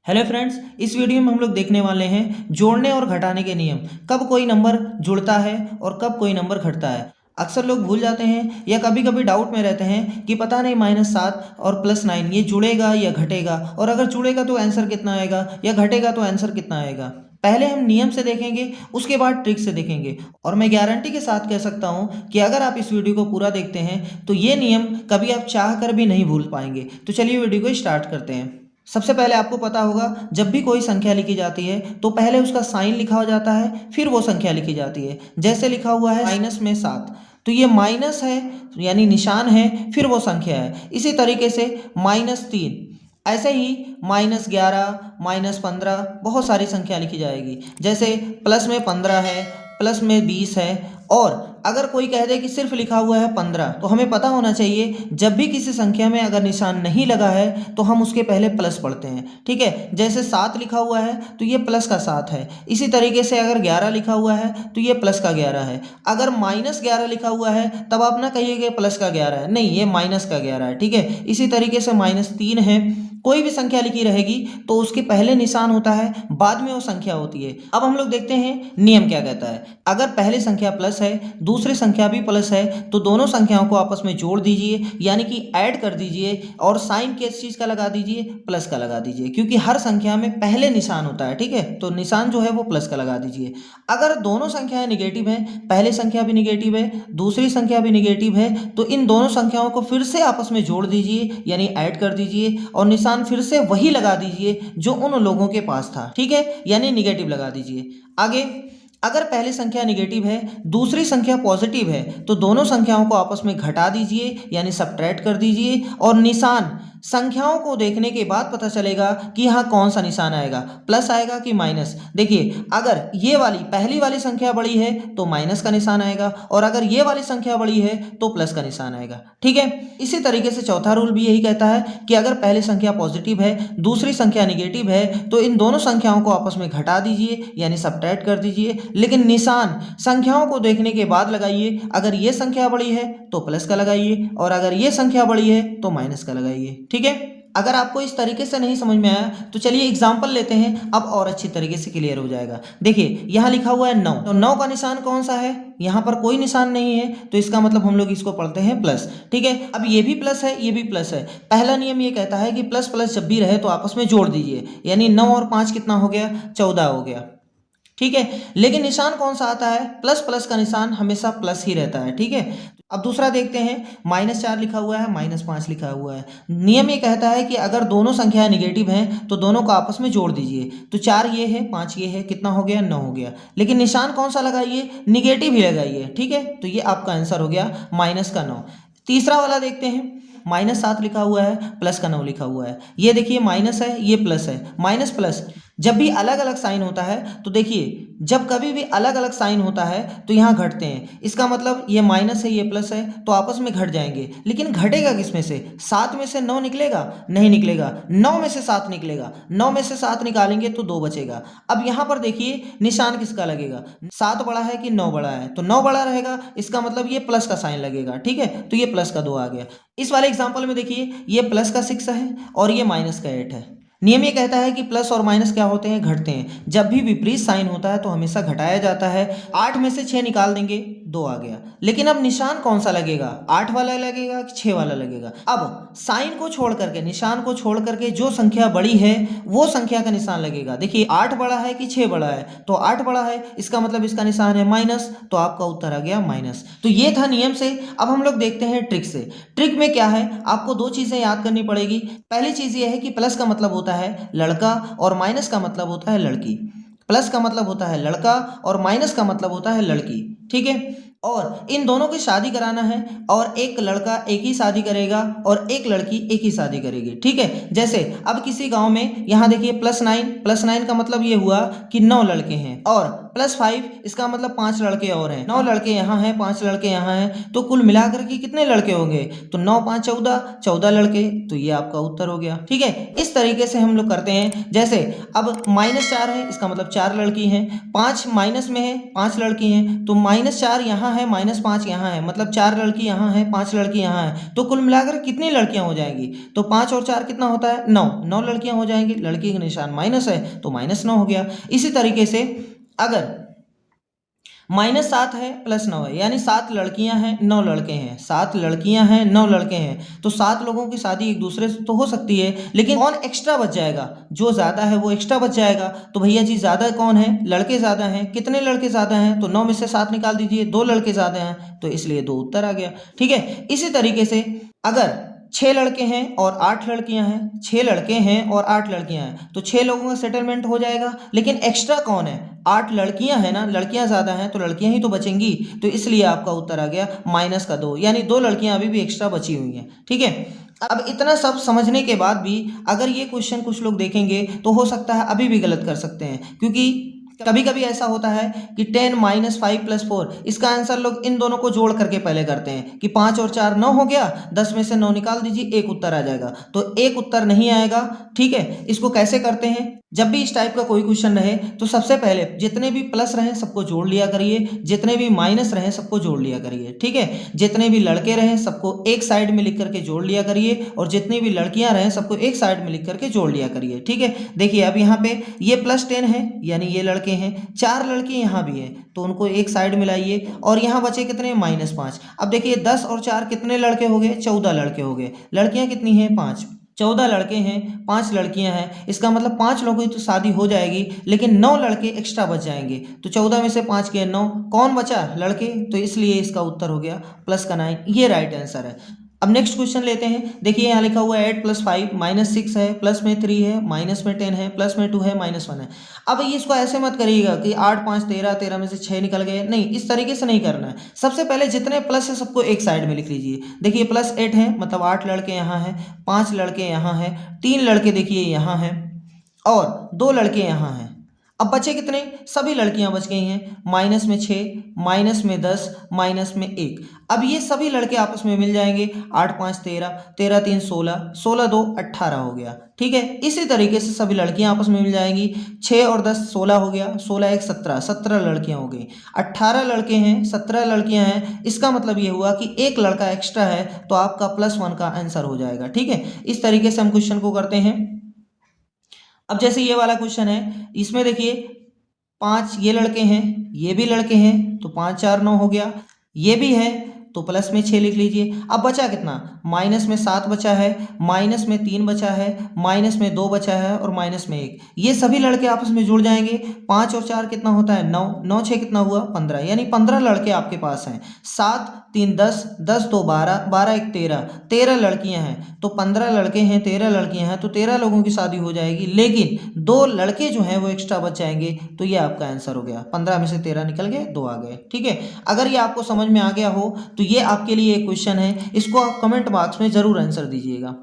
Hello friends, इस video में हम लोग देखने वाले हैं जोड़ने और घटाने के नियम। कब कोई नंबर जुड़ता है और कब कोई नंबर घटता है। अक्सर लोग भूल जाते हैं या कभी कभी डाउट में रहते हैं कि पता नहीं -7 और +9 ये जुड़ेगा या घटेगा, और अगर जुड़ेगा तो आंसर कितना आएगा या घटेगा तो आंसर कितना आएगा। पहले हम नियम से देखेंगे, उसके बाद ट्रिक से देखेंगे, और मैं गारंटी के साथ कह सकता हूँ कि अगर आप इस वीडियो को पूरा देखते हैं तो ये नियम कभी आप चाह कर भी नहीं भूल पाएंगे। तो चलिए वीडियो को स्टार्ट करते हैं। सबसे पहले आपको पता होगा, जब भी कोई संख्या लिखी जाती है तो पहले उसका साइन लिखा हो जाता है, फिर वो संख्या लिखी जाती है। जैसे लिखा हुआ है माइनस में 7, तो ये माइनस है यानी निशान है, फिर वो संख्या है। इसी तरीके से -3, ऐसे ही -11, -15 बहुत सारी संख्या लिखी जाएगी। जैसे प्लस में 15 है, प्लस में 20 है, और अगर कोई कह दे कि सिर्फ लिखा हुआ है 15, तो हमें पता होना चाहिए जब भी किसी संख्या में अगर निशान नहीं लगा है तो हम उसके पहले प्लस पढ़ते हैं। ठीक है, जैसे 7 लिखा हुआ है तो ये प्लस का 7 है। इसी तरीके से अगर 11 लिखा हुआ है तो ये प्लस का 11 है। अगर -11 लिखा हुआ है तब आप ना कहिए कि प्लस का 11 है, नहीं, ये माइनस का 11 है। ठीक है, इसी तरीके से -3 है। कोई भी संख्या लिखी रहेगी तो उसके पहले निशान होता है, बाद में वो संख्या होती है। अब हम लोग देखते हैं नियम क्या कहता है। अगर पहली संख्या प्लस है, दूसरी संख्या भी प्लस है, तो दोनों संख्याओं को आपस में जोड़ दीजिए, यानी कि ऐड कर दीजिए, और साइन किस चीज़ का लगा दीजिए, प्लस का लगा दीजिए, क्योंकि हर संख्या में पहले निशान होता है। ठीक है, तो निशान जो है वो प्लस का लगा दीजिए। अगर दोनों संख्याएं निगेटिव हैं, पहली संख्या भी निगेटिव है, दूसरी संख्या भी निगेटिव है, तो इन दोनों संख्याओं को फिर से आपस में जोड़ दीजिए, यानी ऐड कर दीजिए, और निशान फिर से वही लगा दीजिए जो उन लोगों के पास था। ठीक है, यानी निगेटिव लगा दीजिए। आगे, अगर पहली संख्या निगेटिव है, दूसरी संख्या पॉजिटिव है, तो दोनों संख्याओं को आपस में घटा दीजिए, यानी सबट्रैक्ट कर दीजिए, और निशान संख्याओं को देखने के बाद पता चलेगा कि यहाँ कौन सा निशान आएगा, प्लस आएगा कि माइनस। देखिए, अगर ये वाली पहली वाली संख्या बड़ी है तो माइनस का निशान आएगा, और अगर ये वाली संख्या बड़ी है तो प्लस का निशान आएगा। ठीक है, इसी तरीके से चौथा रूल भी यही कहता है कि अगर पहली संख्या पॉजिटिव है, दूसरी संख्या निगेटिव है, तो इन दोनों संख्याओं को आपस में घटा दीजिए, यानी सबट्रैक्ट कर दीजिए, लेकिन निशान संख्याओं को देखने के बाद लगाइए। अगर ये संख्या बड़ी है तो प्लस का लगाइए, और अगर ये संख्या बड़ी है तो माइनस का लगाइए। ठीक है, अगर आपको इस तरीके से नहीं समझ में आया तो चलिए एग्जाम्पल लेते हैं, अब और अच्छी तरीके से क्लियर हो जाएगा। देखिए, यहाँ लिखा हुआ है 9, तो 9 का निशान कौन सा है? यहाँ पर कोई निशान नहीं है, तो इसका मतलब हम लोग इसको पढ़ते हैं प्लस। ठीक है, अब ये भी प्लस है, ये भी प्लस है। पहला नियम ये कहता है कि प्लस प्लस जब भी रहे तो आपस में जोड़ दीजिए, यानी 9 और 5 कितना हो गया? 14 हो गया। ठीक है, लेकिन निशान कौन सा आता है? प्लस प्लस का निशान हमेशा प्लस ही रहता है। ठीक है, अब दूसरा देखते हैं। -4 लिखा हुआ है, -5 लिखा हुआ है। नियम ये कहता है कि अगर दोनों संख्याएं निगेटिव हैं तो दोनों को आपस में जोड़ दीजिए। तो 4 ये है, 5 ये है, कितना हो गया? 9 हो गया। लेकिन निशान कौन सा लगाइए? निगेटिव ही लगाइए। ठीक है, तो ये आपका आंसर हो गया -9। तीसरा वाला देखते हैं। -7 लिखा हुआ है, प्लस का 9 लिखा हुआ है। ये देखिए, माइनस है, ये प्लस है, माइनस प्लस जब भी अलग अलग साइन होता है, तो देखिए जब कभी भी अलग अलग साइन होता है तो यहाँ घटते हैं। इसका मतलब ये माइनस है, ये प्लस है, तो आपस में घट जाएंगे। लेकिन घटेगा किस में से? 7 में से 9 निकलेगा? नहीं निकलेगा। 9 में से 7 निकलेगा। 9 में से 7 निकालेंगे तो 2 बचेगा। अब यहाँ पर देखिए निशान किसका लगेगा? 7 बड़ा है कि 9 बड़ा है? तो 9 बड़ा रहेगा, इसका मतलब ये प्लस का साइन लगेगा। ठीक है, तो ये प्लस का 2 आ गया। इस वाले एग्जाम्पल में देखिए, ये प्लस का 6 है और ये माइनस का 8 है। नियम ये कहता है कि प्लस और माइनस क्या होते हैं? घटते हैं। जब भी विपरीत साइन होता है तो हमेशा घटाया जाता है। 8 में से 6 निकाल देंगे, 2 आ गया। लेकिन अब निशान कौन सा लगेगा? 8 वाला लगेगा कि 6 वाला लगेगा? अब साइन को छोड़ करके, निशान को छोड़ करके जो संख्या बड़ी है वो संख्या का निशान लगेगा। देखिए, 8 बड़ा है कि 6 बड़ा है? तो 8 बड़ा है, इसका मतलब इसका निशान है माइनस, तो आपका उत्तर आ गया माइनस। तो ये था नियम से। अब हम लोग देखते हैं ट्रिक से। ट्रिक में क्या है, आपको 2 चीजें याद करनी पड़ेगी। पहली चीज ये है कि प्लस का मतलब होता है लड़का और माइनस का मतलब होता है लड़की। प्लस का मतलब होता है लड़का और माइनस का मतलब होता है लड़की। ठीक है, और इन दोनों की शादी कराना है, और एक लड़का एक ही शादी करेगा और एक लड़की एक ही शादी करेगी। ठीक है, जैसे अब किसी गांव में, यहाँ देखिए +9 का मतलब ये हुआ कि 9 लड़के हैं, और +5 इसका मतलब 5 लड़के और हैं, 9 लड़के यहाँ हैं, 5 लड़के यहाँ हैं, तो कुल मिलाकर के कितने लड़के होंगे? तो 9 5 14, 14 लड़के, तो ये आपका उत्तर हो गया। ठीक है, इस तरीके से हम लोग करते हैं। जैसे अब -4 है, इसका मतलब 4 लड़की हैं, 5 माइनस में है, 5 लड़की हैं, तो -4 यहाँ है, -5 यहाँ है, मतलब 4 लड़की यहाँ है, 5 लड़की यहाँ है, तो कुल मिलाकर कितनी लड़कियां हो जाएंगी? तो 5 और 4 कितना होता है? 9, 9 लड़कियां हो जाएंगी। लड़की का निशान माइनस है तो -9 हो गया। इसी तरीके से अगर -7 है +9 है, यानी 7 लड़कियां हैं 9 लड़के हैं, 7 लड़कियां हैं 9 लड़के हैं, तो 7 लोगों की शादी एक दूसरे से तो हो सकती है, लेकिन कौन एक्स्ट्रा बच जाएगा? जो ज़्यादा है वो एक्स्ट्रा बच जाएगा। तो भैया जी ज़्यादा कौन है? लड़के ज़्यादा हैं। कितने लड़के ज़्यादा हैं? तो 9 में से 7 निकाल दीजिए, 2 लड़के ज़्यादा हैं, तो इसलिए 2 उत्तर आ गया। ठीक है, इसी तरीके से अगर 6 लड़के हैं और 8 लड़कियां हैं, 6 लड़के हैं और 8 लड़कियां हैं, तो 6 लोगों का सेटलमेंट हो जाएगा, लेकिन एक्स्ट्रा कौन है? 8 लड़कियां हैं ना, लड़कियां ज़्यादा हैं तो लड़कियां ही तो बचेंगी, तो इसलिए आपका उत्तर आ गया -2, यानी 2 लड़कियां अभी भी एक्स्ट्रा बची हुई हैं। ठीक है, अब इतना सब समझने के बाद भी अगर ये क्वेश्चन कुछ लोग देखेंगे तो हो सकता है अभी भी गलत कर सकते हैं, क्योंकि कभी कभी ऐसा होता है कि 10 - 5 + 4, इसका आंसर लोग इन दोनों को जोड़ करके पहले करते हैं कि 5 और 4 9 हो गया, 10 में से 9 निकाल दीजिए, एक उत्तर आ जाएगा, तो एक उत्तर नहीं आएगा। ठीक है, इसको कैसे करते हैं? जब भी इस टाइप का कोई क्वेश्चन रहे तो सबसे पहले जितने भी प्लस रहे सबको जोड़ लिया करिए, जितने भी माइनस रहे सबको जोड़ लिया करिए। ठीक है, जितने भी लड़के रहे सबको एक साइड में लिख करके जोड़ लिया करिए, और जितनी भी लड़कियां रहे सबको एक साइड में लिख करके जोड़ लिया करिए। ठीक है, देखिए अब यहाँ पे ये +10 है, यानी ये लड़के हैं, 4 लड़के यहाँ भी हैं, तो उनको एक साइड मिलाइए, और यहाँ बचे कितने? -5। अब देखिए 10 और 4 कितने लड़के हो गए? 14 लड़के हो गए। लड़कियां कितनी हैं? 5। 14 लड़के हैं, 5 लड़कियां हैं, इसका मतलब 5 लोगों की तो शादी हो जाएगी, लेकिन 9 लड़के एक्स्ट्रा बच जाएंगे, तो 14 में से 5 के 9, कौन बचा? लड़के, तो इसलिए इसका उत्तर हो गया +9, ये राइट आंसर है। अब नेक्स्ट क्वेश्चन लेते हैं। देखिए यहाँ लिखा हुआ है 8 + 5 -6 है, प्लस में 3 है, माइनस में 10 है, प्लस में 2 है, -1 है। अब ये इसको ऐसे मत करिएगा कि 8 5 13, 13 में से 6 निकल गए, नहीं, इस तरीके से नहीं करना है। सबसे पहले जितने प्लस है सबको एक साइड में लिख लीजिए। देखिए +8 है, मतलब 8 लड़के यहाँ हैं, 5 लड़के यहाँ हैं, 3 लड़के देखिए यहाँ हैं, और 2 लड़के यहाँ हैं। अब बचे कितने? सभी लड़कियां बच गई हैं, माइनस में 6, माइनस में 10, माइनस में 1। अब ये सभी लड़के आपस में मिल जाएंगे, 8 5 13, 13 3 16, 16 2 18 हो गया। ठीक है, इसी तरीके से सभी लड़कियां आपस में मिल जाएंगी, 6 और 10 16 हो गया, 16 1 17, 17 लड़कियां हो गई। 18 लड़के हैं, 17 लड़कियां हैं, इसका मतलब ये हुआ कि एक लड़का एक्स्ट्रा है, तो आपका +1 का आंसर हो जाएगा। ठीक है, इस तरीके से हम क्वेश्चन को करते हैं। अब जैसे ये वाला क्वेश्चन है, इसमें देखिए 5 ये लड़के हैं, ये भी लड़के हैं, तो 5 4 9 हो गया, ये भी है तो प्लस में 6 लिख लीजिए। अब बचा कितना? माइनस में 7 बचा है, माइनस में 3 बचा है, माइनस में 2 बचा है, और माइनस में 1। ये सभी लड़के आपस में जुड़ जाएंगे। 5 और 4 कितना होता है? 9, 9 6 कितना हुआ? 15, यानी 15 लड़के आपके पास हैं। 7 3 10, 10 2 12, 12 1 13, 13 लड़कियां हैं, तो 15 लड़के हैं, 13 लड़कियां हैं, तो 13 लोगों की शादी हो जाएगी, लेकिन 2 लड़के जो हैं वो एक्स्ट्रा बच जाएंगे, तो ये आपका आंसर हो गया। 15 में से 13 निकल गए, 2 आ गए। ठीक है, अगर ये आपको समझ में आ गया हो तो ये आपके लिए एक क्वेश्चन है, इसको आप कमेंट बॉक्स में ज़रूर आंसर दीजिएगा।